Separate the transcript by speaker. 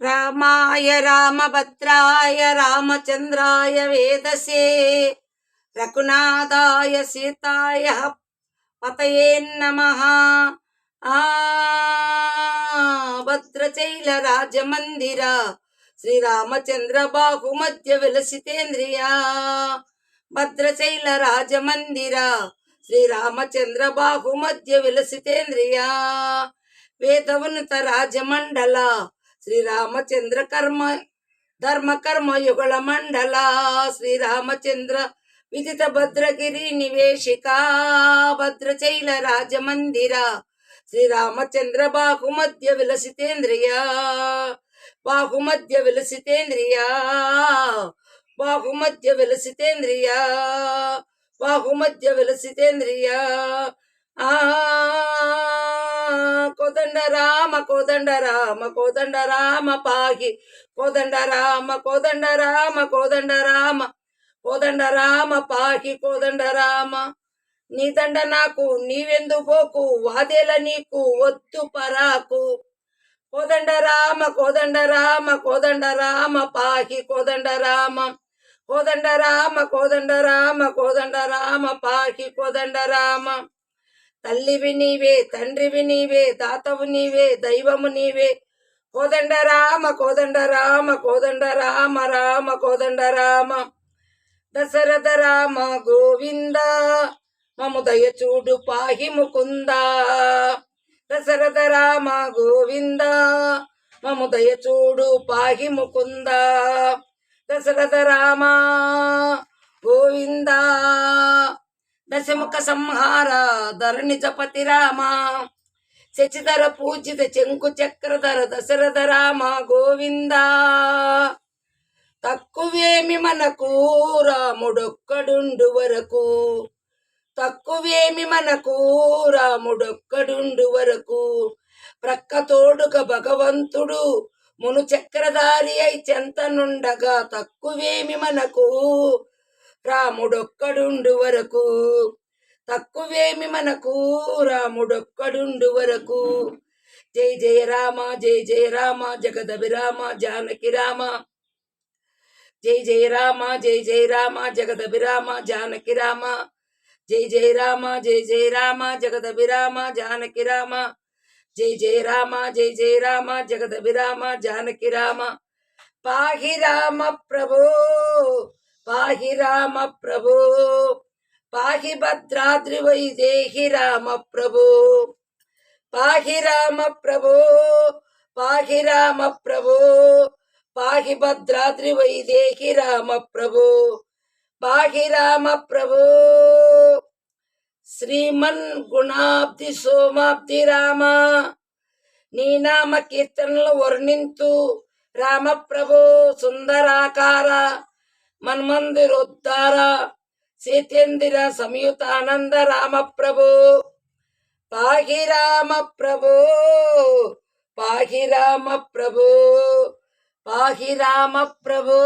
Speaker 1: రామాయ రామభద్రాయ రామచంద్రాయ వేదసే రఘునాథాయ సీతాయ పతయే నమః. భద్రచైల రాజమందిర శ్రీరామచంద్ర బాహుమధ్య విలసితేంద్రియ. భద్రచైల రాజమందిర శ్రీరామచంద్ర బాహుమధ్య విలసితేంద్రియ. వేదవనుత రాజమండల శ్రీరామచంద్ర కర్మ ధర్మ కర్మ యుగళ మండల. శ్రీరామచంద్ర విదిత భద్రగిరి నివేశిక. భద్రచైల రాజమందిర శ్రీరామచంద్ర బాహుమధ్య విలసితేంద్రియ. బాహుమధ్య విలసితేంద్రియ. బాహుమధ్య విలసితేంద్రియ. బాహుమధ్య విలసితేంద్రియ. కోదండ రామ కోదండ రామ కోదండ రామ పాహి. కోదండ రామ కోదండ రామ కోదండ రామ కోదండ రామ పాహి. కోదండ రామ నీ దండ నాకు నీవెందు పోకు వాదేల నీకు వద్దు పరాకు. కోదండ రామ కోదండ రామ కోదండ రామ పాహి. కోదండ రామ కోదండ రామ కోదండ రామ కోదండ రామ పాహి. కోదండ రామ తల్లివి నీవే తండ్రివి నీవే దాతవు నీవే దైవము నీవే. కోదండ రామ కోదండ రామ కోదండ రామ రామ కోదండ రామ. దశరథ రామ గోవింద మము దయచూడు పాహి ముకుంద. దశరథ రామ గోవింద మము దయచూడు పాహి ముకుంద. దశరథ రామ గోవింద. దశముఖ సంహార ధరణి జపతి రామ. శశిధర పూజిత చెంకు చక్రధర దశరథ రామ గోవింద. తక్కువేమి మనకు రాముడొక్కడుండు వరకు. తక్కువేమి మనకు రాముడొక్కడుండు వరకు. ప్రక్క తోడుగా భగవంతుడు మును చక్రధారి అయి చెంతనుండగా. తక్కువేమి మనకు రాముడొక్కడుండు వరకు. తక్కువేమి మనకు రాముడొక్కడుండు వరకు. జై జయ రామ జై జయ రామ జగదభిరామ జానకి రామ. జై జయ రామ జై జయ రామ జగదభిరామ జానకి రామ. జై జయ రామ జై జయ రామ జగదభిరామ జానకి రామ. జై జయ రామ జై జయ రామ జగదభిరామ జానకి రామ. పాహి రామ ప్రభో పాహి రామ ప్రభో. పాహి భద్రాద్రి వైదేహి రామ ప్రభో. పాహి రామ ప్రభో పాహి రామ ప్రభో. పాహి భద్రాద్రి వైదేహి రామ ప్రభో. పాహి రామ ప్రభో. శ్రీమన్ గుణాబ్ది సోమాబ్ది రామ. నీ నామ కీర్తనలు వర్ణింతు రామ ప్రభో. సుందరాకార మన్మందిరోద్ధార సీతేందిర సంయుతానంద రామ ప్రభో. పాహి రామ ప్రభో పాహి రామ ప్రభో. పాహి రామ ప్రభో.